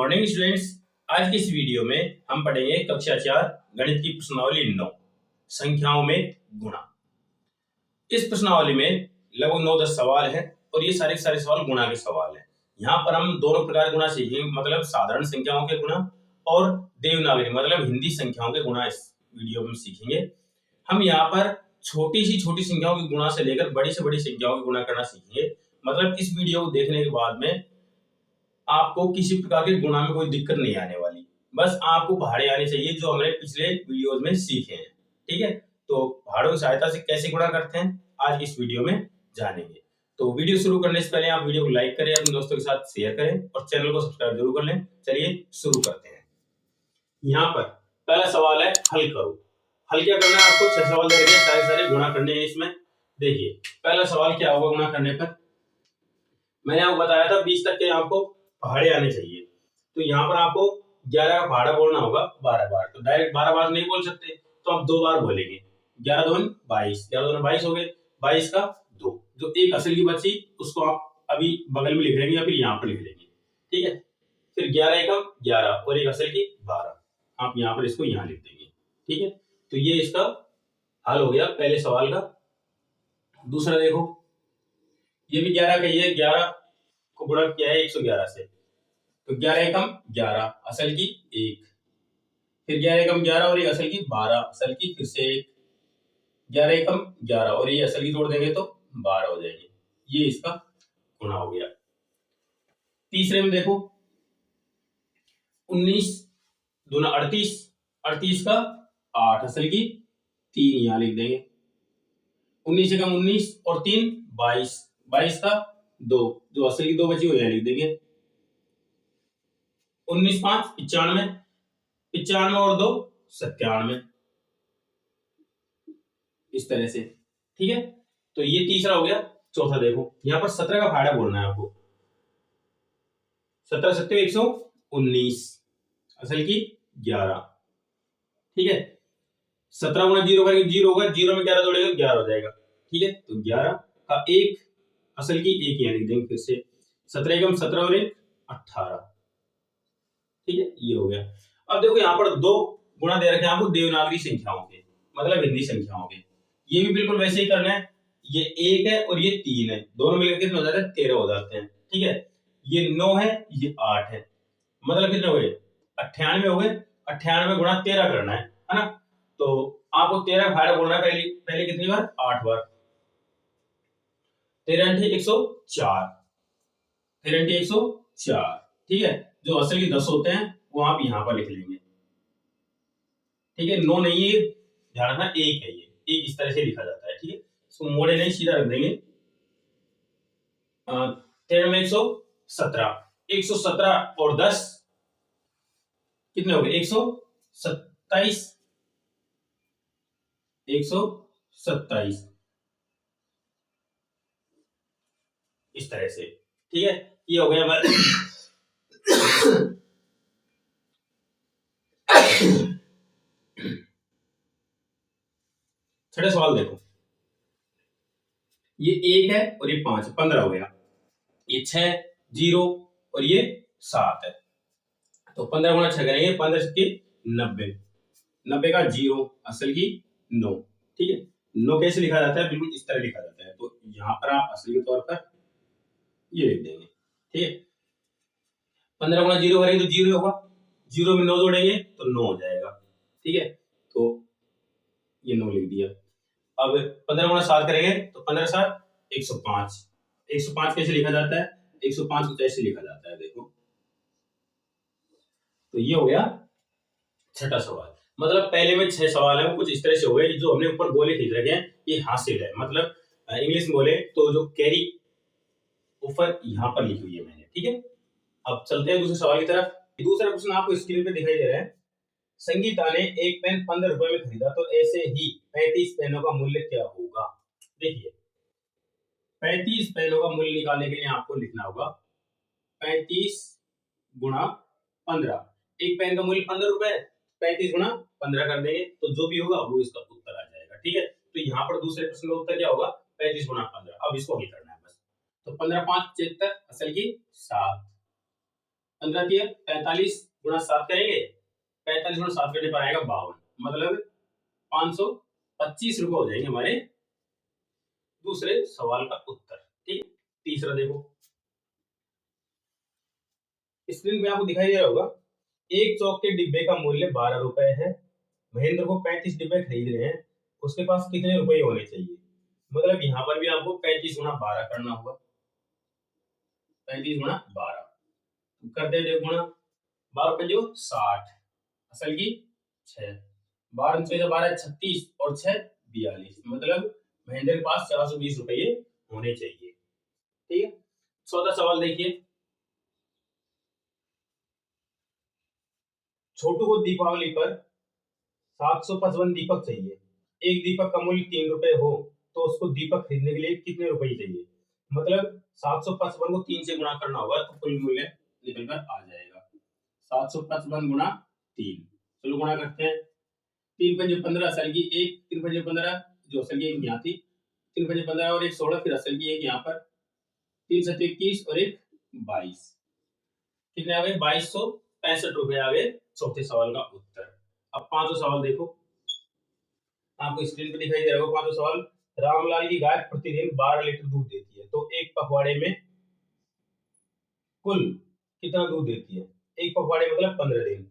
Morning students, आज की इस वीडियो में हम पढ़ेंगे कक्षा 4 गणित की प्रश्नावली 9 संख्याओं में गुणा। इस प्रश्नावली में लगभग 9-10 सवाल हैं और ये सारे सवाल गुणा के सवाल हैं। यहाँ पर हम दोनों प्रकार गुणा सीखेंगे, मतलब साधारण संख्याओं के गुणा और देवनागरी मतलब हिंदी संख्याओं के गुणा इस वीडियो में सीखेंगे। हम यहाँ पर छोटी संख्याओं के गुणा से लेकर बड़ी से बड़ी संख्याओं के गुणा करना सीखेंगे। मतलब इस वीडियो को देखने के बाद में आपको किसी प्रकार के गुणा में कोई दिक्कत नहीं आने वाली, बस आपको पहाड़े आने चाहिए जो हमने पिछले वीडियोस में सीखे हैं। ठीक है, तो पहाड़ों की सहायता से कैसे गुणा करते हैं आज इस वीडियो में जानेंगे। तो वीडियो शुरू करने से पहले आप वीडियो को लाइक करें, अपने दोस्तों के साथ शेयर करें और चैनल को सब्सक्राइब जरूर कर लें। चलिए शुरू करते हैं। यहाँ पर पहला सवाल है हल करो। हल क्या करना है, आपको 6 सवाल दे रखे हैं, सारे गुणा करने हैं इसमें। देखिए पहला सवाल क्या होगा गुणा करने पर, मैंने आपको बताया था 20 तक के आपको पहाड़े आने चाहिए। तो यहाँ पर आपको 11 का पहाड़ा बोलना होगा 12 बार। तो डायरेक्ट 12 बार नहीं बोल सकते, तो आप 2 बार बोलेंगे। 11 दूनी 22, 11 दूनी 22 हो गए, 22 का 2, जो एक असल की बची उसको आप अभी बगल में लिख लेंगे या फिर यहाँ पर लिख लेंगे। ठीक है, फिर 11 एकम 11 और एक असल की 12, आप यहाँ पर इसको यहाँ लिख देंगे। ठीक है, तो ये इसका हल हो गया पहले सवाल का। दूसरा देखो, ये भी 11 का ही है, 11 को गुणा किया है 111 से, तो 11 एकम 11 असल की 1, फिर 11 एकम 11 और ये असल की 12 असल की फिर से 1, 11 एकम 11 और ये असल की जोड़ देंगे तो 12 हो जाएगी। ये इसका गुणा हो गया। तीसरे में देखो 19 दूना 38, 38 का 8 असल की 3 यहाँ लिख देंगे। 19 एकम 19 और 3 22, 22 का 2, जो असल की 2 बची वो यहाँ लिख देंगे। 19 5 95, 95 और 2 97, इस तरह से। ठीक है, तो ये तीसरा हो गया। चौथा देखो, यहाँ पर 17 का फायदा बोलना है आपको। 17 सत्ते 119 असल की 11। ठीक है, 17 गुना 0 करेंगे 0 होगा, 0 में 11 जोड़ेगा 11 हो जाएगा। ठीक है, तो 11 का 1 असल की 1 यहाँ लिख देंगे फिर से। 17 एकम 17 और 1 18। ठीक है, ये हो गया। अब देखो यहाँ पर 2 गुणा दे रखे हैं आपको देवनागरी संख्याओं के, मतलब हिंदी संख्याओं के। ये भी बिल्कुल वैसे ही करना है। ये 1 है और ये 3 है, दोनों मिलकर कितने हो जाते हैं 13 हो जाते हैं। ठीक है, ये 9 है, ये 8 है, मतलब कितने हो गए 98 हो गए। 98 गुणा 13 करना है ना। तो आपको 13 फायदा बोलना है पहले कितनी बार 8 बार। 13 × 104, 13 × 104। ठीक है, जो असल की 10 होते हैं वो आप यहाँ पर लिख लेंगे। ठीक है, 9 नहीं है, ध्यान रखना 1 है, ये 1 इस तरह से लिखा जाता है। ठीक है, इसको मोड़े नहीं सीधा रख देंगे। 13 में 117, 117 और 10 कितने हो गए 127, 127 इस तरह से। ठीक है, ये हो गया हमारे छठे सवाल देखो, ये 1 है और ये 5, 15 हो गया। ये 6 0 और ये 7 है, तो 15 गुणा 6 करेंगे, 15 से 90, 90 का 0 असल की 9। ठीक है, 9 कैसे लिखा जाता है, बिल्कुल इस तरह लिखा जाता है। तो यहाँ पर आप असल के तौर पर ये लिख देंगे। ठीक है, 15 गुणा 0 करेंगे तो 0 होगा, 0 में 9 जोड़ेंगे तो 9 हो जाएगा। ठीक है, तो ये 9 लिख दिया। अब 15 गुणा 7 करेंगे तो 15 7 105, 105 कैसे लिखा जाता है, 105 को कैसे लिखा जाता है देखो। तो ये हो गया छठा सवाल। मतलब पहले में 6 सवाल है वो कुछ इस तरह से हो गए, जो हमने ऊपर गोले खींच रखे हैं ये हासिल है, मतलब इंग्लिश में बोले तो जो कैरी ऊपर यहाँ पर लिखी हुई है मैंने। ठीक है, अब चलते हैं दूसरे सवाल की तरफ। दूसरा प्रश्न आपको स्क्रीन पे दिखाई दे रहा है। संगीता ने एक पेन 15 रुपए में खरीदा, तो ऐसे ही 35 पेनों का मूल्य क्या होगा। देखिए 35 पेनों का मूल्य निकालने के लिए आपको लिखना होगा 35 गुणा 15। एक पेन का मूल्य 15 रुपए, 35 गुणा 15 कर देंगे तो जो भी होगा वो इसका उत्तर आ जाएगा। ठीक है, तो यहाँ पर दूसरे प्रश्न का उत्तर क्या होगा 35 गुणा 15। अब इसको हल करना है बस। तो 15 5 75 असल की 7, 15 तिया 45 गुणा 7 करेंगे, 45 गुणा 7 करने पर आएगा 52, मतलब 525 रुपए हो जाएंगे हमारे दूसरे सवाल का उत्तर। ठीक, तीसरा देखो, स्क्रीन पे आपको दिखाई दे रहा होगा, एक चौक के डिब्बे का मूल्य 12 रुपए है, महेंद्र को 35 डिब्बे खरीद रहे हैं, उसके पास कितने रुपए होने चाहिए। मतलब यहाँ पर भी आपको 35 गुणा 12 करना होगा, 35 गुणा 12 करते हैं, गुणा 12 पंजो 60, असल की 6, 12 से 12 36 और 6 42, मतलब महेंद्र के पास 420 रुपये होने चाहिए। ठीक है, चौथा सवाल देखिए, छोटू को दीपावली पर 755 दीपक चाहिए, एक दीपक का मूल्य 3 रुपए हो तो उसको दीपक खरीदने के लिए कितने रुपए चाहिए। मतलब 755 को 3 से गुणा करना होगा तो कुल मूल्य निकल कर आ जाएगा 755 गुणा 3। चलो गुणा करते हैं, 3 पंजे 15 असल की 1, 3 पंजे 15 जो असल की 1 यहाँ थी, 3 पंजे 15 और 1 16, फिर असल की 1 यहाँ पर, 3 7 21 और 1 22, कितने आ गए 2265 रुपए आ गए चौथे सवाल का उत्तर। अब पांचवा सवाल देखो, आपको स्क्रीन पे दिखाई दे रहा होगा पांचवा सवाल, रामलाल की गाय प्रतिदिन 12 लीटर दूध देती है, तो एक पखवाड़े में कुल कितना दूध देती है। एक पखवाड़े मतलब 15 दिन,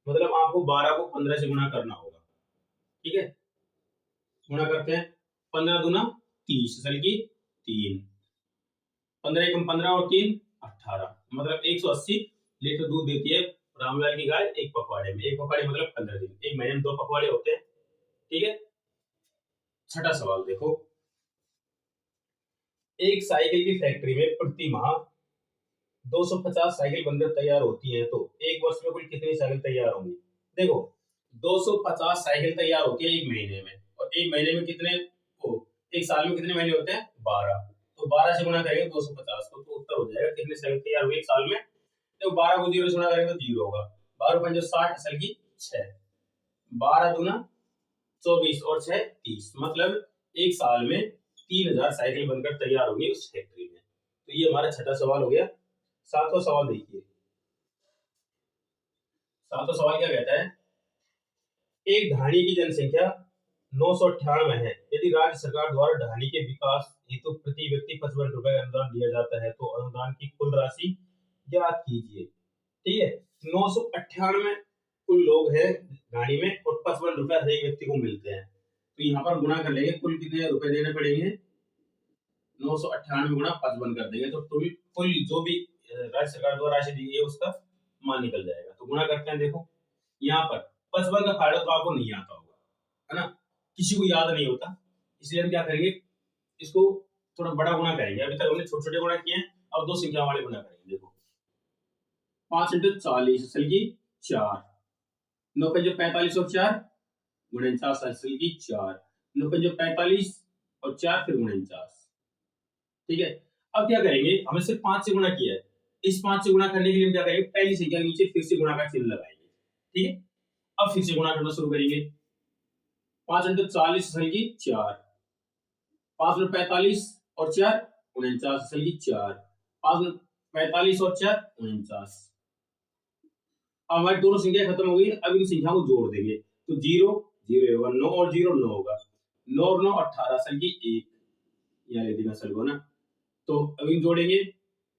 मतलब आपको 12 को 15 से गुणा करना होगा। ठीक है, गुणा करते हैं, 15 दूना 30, असल की 3, 15 एकम 15 और 3 18, मतलब 180 लीटर दूध देती है रामलाल की गाय एक पखवाड़े में। एक पखवाड़े मतलब 15 दिन, एक महीने में 2 पखवाड़े होते हैं। ठीक है, छठा सवाल देखो, एक साइकिल की फैक्ट्री में प्रति माह 250 साइकिल बनकर तैयार होती हैं, तो एक वर्ष में कुल कितनी साइकिल तैयार होंगी। देखो 250 साइकिल तैयार होती है एक महीने में, और एक महीने में कितने एक साल में कितने महीने होते हैं 12, तो 12 से गुणा करेंगे 250 को, तो उत्तर हो जाएगा कितने साइकिल तैयार हुई एक साल में। देखो 12 को 0 से गुणा करेंगे तो 0 होगा, 12 पंजे 60 असल की 6, 12 दूना 24 और 6 30, मतलब एक साल में 3000 साइकिल बनकर तैयार होंगी उस फैक्ट्री में। तो ये हमारा छठा सवाल हो गया। सातवां सवाल देखिए, सातवां सवाल क्या कहता है, एक ढाणी की जनसंख्या 998 है, यदि राज्य सरकार द्वारा ढाणी के विकास हेतु प्रति व्यक्ति 55 रुपए का अनुदान दिया जाता है, तो अनुदान की कुल राशि ज्ञात कीजिए। ठीक है, 998 कुल लोग हैं ढाणी में और 55 रुपए हर एक व्यक्ति को मिलते हैं, तो यहाँ पर गुणा कर लेंगे, कुल कितने रुपए देने पड़ेंगे, 998 गुणा 55 कर देंगे, तो कुल जो भी राज्य सरकार द्वारा राशि दी गई है उसका मान निकल जाएगा। तो गुणा करते हैं, देखो यहाँ पर 55 का फायदा तो आपको नहीं आता होगा, है ना, किसी को याद नहीं होता, इसलिए हम क्या करेंगे, इसको थोड़ा बड़ा गुणा करेंगे। अभी तक हमने छोटे छोटे गुणा किए हैं, अब दो संख्या वाले गुणा करेंगे। देखो 5 × 40 असल की 4, 9 पंजे 45 और 4 49 असल की 4, 9 पंजे 45 और 4 फिर 49। ठीक है, अब क्या करेंगे, हमने सिर्फ 5 से गुणा किया है, इस 5 से गुणा करने के लिए हम क्या करेंगे, पहली संख्या के नीचे फिर से गुणा का चिन्ह लगाएंगे। ठीक है, अब फिर से गुणा करना शुरू करेंगे, 5 × 40 असल की 4, 5 में 45 और 4 49 असल की 4, 5 में 45 और 4 49। अब हमारी दोनों संख्या खत्म हो गई, अब इन संख्या को जोड़ देंगे, तो 0 0 होगा, 9 और 0 9 होगा, 9 और 9 18 असल की 1, यहाँ लिख देगा असल को ना, तो अभी जोड़ेंगे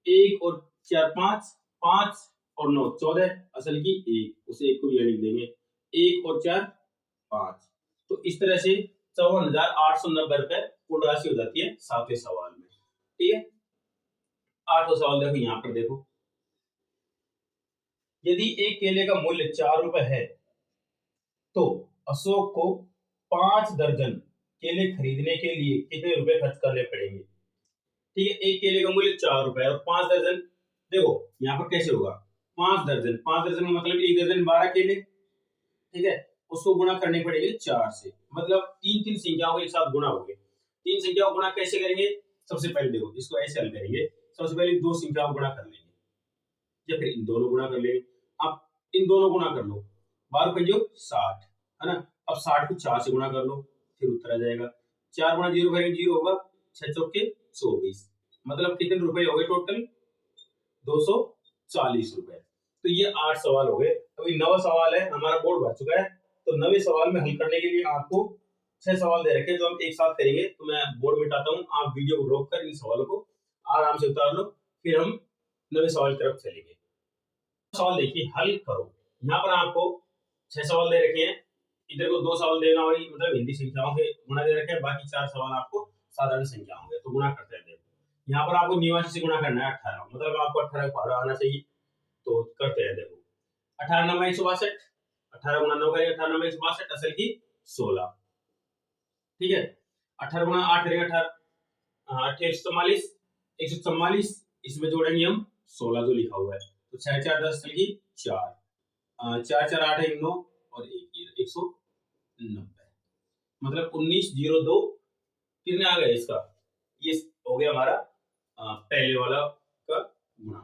1 और 4 5, 5 और 9 14 असल की 1, उसे 1 को भी लिख देंगे, 1 और 4 5, तो इस तरह से 54,890 रुपए कुल राशि हो जाती है सातवें सवाल में। ठीक है, आठवां सवाल देखो, यहाँ पर देखो, यदि एक केले का मूल्य 4 रुपए है तो अशोक को 5 दर्जन केले खरीदने के लिए कितने रुपए खर्च करने पड़ेंगे। ठीक है, एक केले का मूल्य 4 रुपए और 5 दर्जन, देखो यहाँ पर कैसे होगा, 5 दर्जन का मतलब एक दर्जन 12 केले। ठीक है, उसको गुणा करने पड़ेंगे 4 से, मतलब तीन तीन संख्याओं के एक साथ गुणा होंगे। तीन संख्याओं को गुणा कैसे करेंगे, सबसे पहले देखो इसको ऐसे हल करेंगे, सबसे पहले दो संख्याओं को गुणा कर लेंगे या फिर इन दोनों गुणा कर लेंगे। आप इन दोनों गुणा कर लो, 12 पंजो 60, है ना, अब 60 को 4 से गुणा कर लो, फिर उत्तर आ जाएगा, 4 गुणा 0 करेंगे 0 होगा, 6 चौके 24, मतलब कितने रुपए हो गए टोटल 240 रुपए। तो ये 8 सवाल हो गए। अभी 9वां सवाल है, हमारा बोर्ड भर चुका है। तो 9वें सवाल में हल करने के लिए आपको 6 सवाल दे रखे हैं जो हम एक साथ करेंगे। तो मैं बोर्ड मिटाता हूँ, आप वीडियो को रोक कर इन सवालों को आराम से उतार लो, फिर हम 9वें सवाल की तरफ चलेंगे। सवाल देखिए, हल करो। यहाँ पर आपको 6 सवाल दे रखे हैं, इधर को 2 सवाल देना होगी, मतलब हिंदी संख्याओं के गुणा दे रखे हैं, बाकी 4 सवाल आपको साधारण संख्याओं के। तो गुणा करते हैं। देखो यहाँ पर आपको 89 से गुणा करना है 18, मतलब आपको 18 का पहाड़ा आना चाहिए। तो करते हैं। देखो 18 9 162, 18 गुणा 9 करेंगे 18 9 162, असल की 16। ठीक है, 18 गुणा 8 करेंगे 18 8 144, 144 इसमें जोड़ेंगे हम 16 जो लिखा हुआ है। तो 6 4 10 असल की 4, 4 4 8 1 9 और 1 190, मतलब 1902 कितने आ गए इसका, ये हो गया हमारा पहले वाला का गुणा।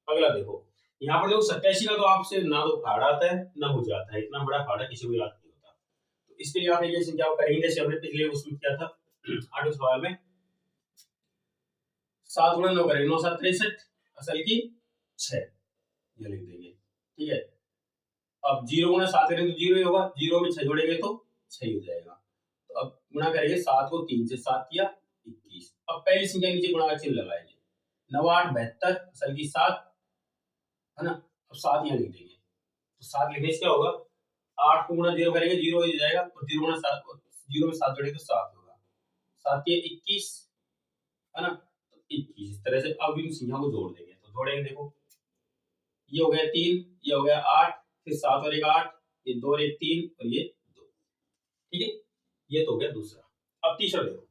अगला देखो, यहाँ पर देखो 87 का तो आपसे ना तो फाड़ा आता है ना हो जाता है, इतना बड़ा फाड़ा किसी को याद नहीं होता। तो इसके लिए आप ये संख्या करेंगे जैसे हमने पिछले उसमें किया था 8वें सवाल में। 7 गुणा 9 करेंगे 9 7 63, असल की 6, ये लिख देंगे। ठीक है, अब 0 गुणा 7 करेंगे तो 0 ही होगा, 0 में 6 जोड़ेंगे तो 6 ही हो जाएगा। तो अब गुणा करेंगे 7 को 3 से, 7 किया 21। अब पहली संख्या के नीचे गुणा का चिन्ह लगाएंगे, 9 8 72, असल की 7, है ना। अब 7 यहाँ लिख देंगे, तो 7 लिखने से क्या होगा, 8 को गुणा 0 करेंगे 0 हो जाएगा, और 0 गुणा 7, 0 में 7 जोड़ेंगे तो 7 होगा, 7 ये 21, है ना। तो 21 इस तरह से अब इन संख्याओं को जोड़ देंगे। तो जोड़ेंगे, देखो ये हो गया 3, ये हो गया 8, फिर 7 और 1 8, ये 2 और 1 3 और ये 2। ठीक है, ये तो हो गया दूसरा। अब तीसरा देखो,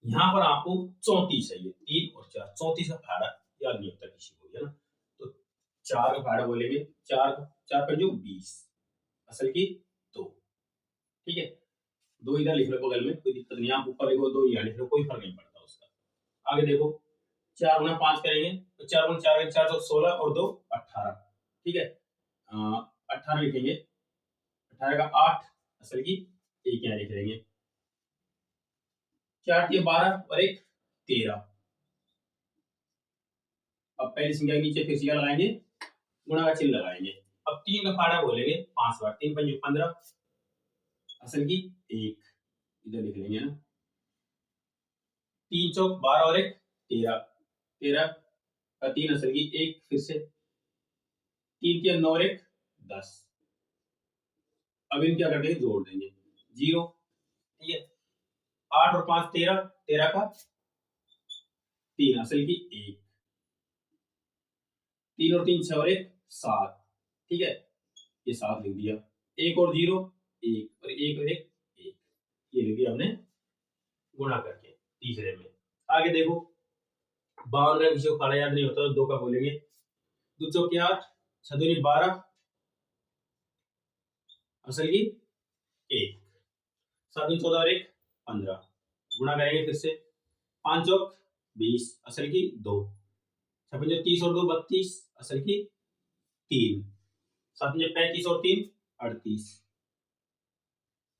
यहाँ पर आपको 34 है, ये 3 और 4, 34 का फाड़ा याद नहीं होता किसी को, है ना। तो 4 का फाड़ा बोलेंगे, 4 4 पर जो 20, असल की 2। ठीक है, 2 इधर लिख लो बगल में, कोई दिक्कत नहीं, आप ऊपर लिखो 2 यहाँ लिख लो, कोई फर्क नहीं पड़ता उसका। आगे देखो 4 गुना 5 करेंगे तो 4 गुना 4 4 तो 16 और 2 18। ठीक है, 18 लिखेंगे, 18 का 8, असल की 1 यहाँ लिख देंगे, 4 के 12 और 1 13। अब पहली संख्या के नीचे फिर से लगाएंगे, गुणा का चिन्ह लगाएंगे। अब 3 का फाड़ा बोलेंगे 5 बार, 3 पंजे 15, असल की 1 इधर लिख लेंगे ना, 3 चौक 12 और 1 13, 13 का 3, असल की 1, फिर से 3 के 9 और 1 10। अब इन क्या करते हैं, जोड़ देंगे 0। ठीक है, 8 और 5 13, 13 का 3, असल की 1, 3 और 3 6 और 1 7। ठीक है, ये 7 लिख दिया, 1 और 0 1 और 1 और 1 1, ये लिख दिया हमने गुणा करके तीसरे में। आगे देखो 52 का किसी को फाड़ा याद नहीं होता तो 2 का बोलेंगे, 2 चौक 8, 6 दूनी 12, असल की 1, 7 दूनी 14 और 1 15, गुणा करेंगे फिर से, 5 चौक 20, असल की 2, 6 पंजे 30 और 2 32, असल की 3, 7 पंजे 35 और 3 38।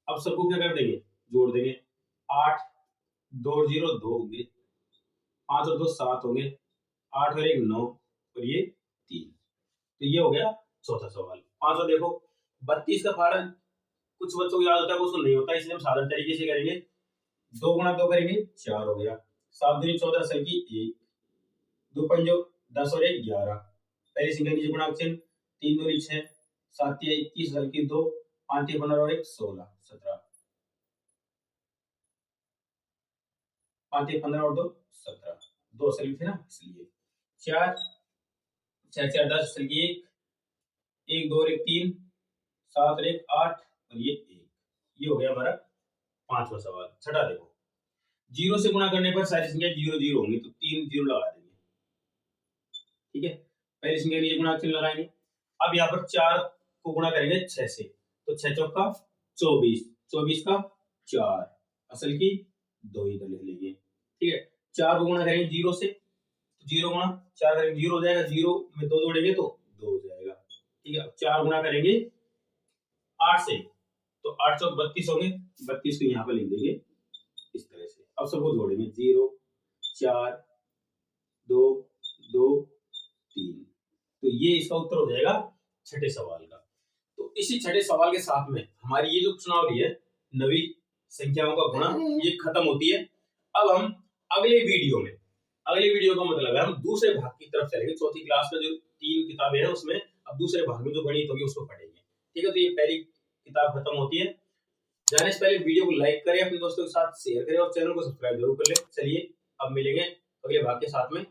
अब सबको क्या कर देंगे, जोड़ देंगे, 8 2 और 0 2 होंगे, 5 और 2 7 होंगे, 8 और 1 9 और ये 3। तो ये हो गया चौथा सवाल। पांचवा देखो, 32 का फाड़ा कुछ बच्चों को याद होता है, कुछ को नहीं होता, इसलिए हम साधारण तरीके से करेंगे, 2 गुणा 2 करेंगे 4 हो गया, 7 दूनी 14, असल की 1, 2 पंजो 10 और 1 11, पहली संख्या नीचे गुणा चिन्ह, 3 दूनी 6, 7 या 21, असल की 2, 5 या 15 और 1 16 17, 5 या 15 और 2 17, 2 असल थे ना, इसलिए 4 6 4 10, असल की 1, 1 2 और 1 3, 7 और 1 8 और ये 1। ये हो गया हमारा पांचवा सवाल। छठा देखो, 0 से गुणा करने पर सारी संख्या 0 0 होंगी, तो 3 0 लगा देंगे। ठीक है, पहली संख्या नीचे गुणा चिन्ह लगाएंगे। अब यहाँ पर 4 को गुणा करेंगे 6 से, तो 6 चौका 24, 24 का 4, असल की 2 इधर लिख लेंगे। ठीक है, 4 को गुणा करेंगे 0 से, तो 0 गुणा 4 करेंगे 0 हो जाएगा, 0 में 2 जोड़ेंगे तो 2 हो जाएगा। ठीक है, अब 4 गुणा करेंगे 8 से, तो 8 चौक 32 होंगे, 32 को यहाँ पे लिख देंगे इस तरह से। अब सबको जोड़ेंगे, 0 4 2 2 3, तो ये इसका उत्तर हो जाएगा छठे सवाल का। तो इसी छठे सवाल के साथ में हमारी ये जो प्रश्नावली है नवी संख्याओं का गुणा ये खत्म होती है। अब हम अगले वीडियो का मतलब है हम दूसरे भाग की तरफ चलेंगे। चौथी क्लास में जो 3 किताबें हैं उसमें अब दूसरे भाग में जो गणित होगी उसको पढ़ेंगे। ठीक है, तो ये पहली किताब खत्म होती है। जाने से पहले वीडियो को लाइक करें, अपने दोस्तों के साथ शेयर करें और चैनल को सब्सक्राइब जरूर कर लें। चलिए अब मिलेंगे अगले भाग के साथ में।